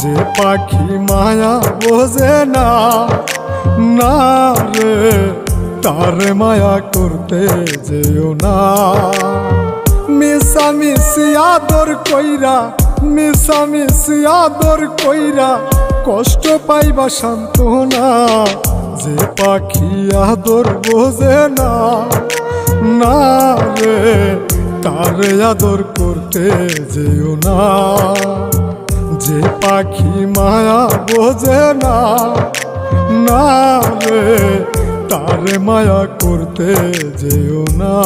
যে পাখি মায়া বোঝে না, না রে তারে মায়া করতে যেও না। মিশামিশি আদর কইরা, মিশামিশি আদর কইরা কষ্ট পাইবা সান্ত্বনা। যে পাখি আদর বোঝে না, না রে তারে আদর করতে যেও না। যে পাখি মায়া বোঝে না, না রে তারে মায়া করতে যেও না।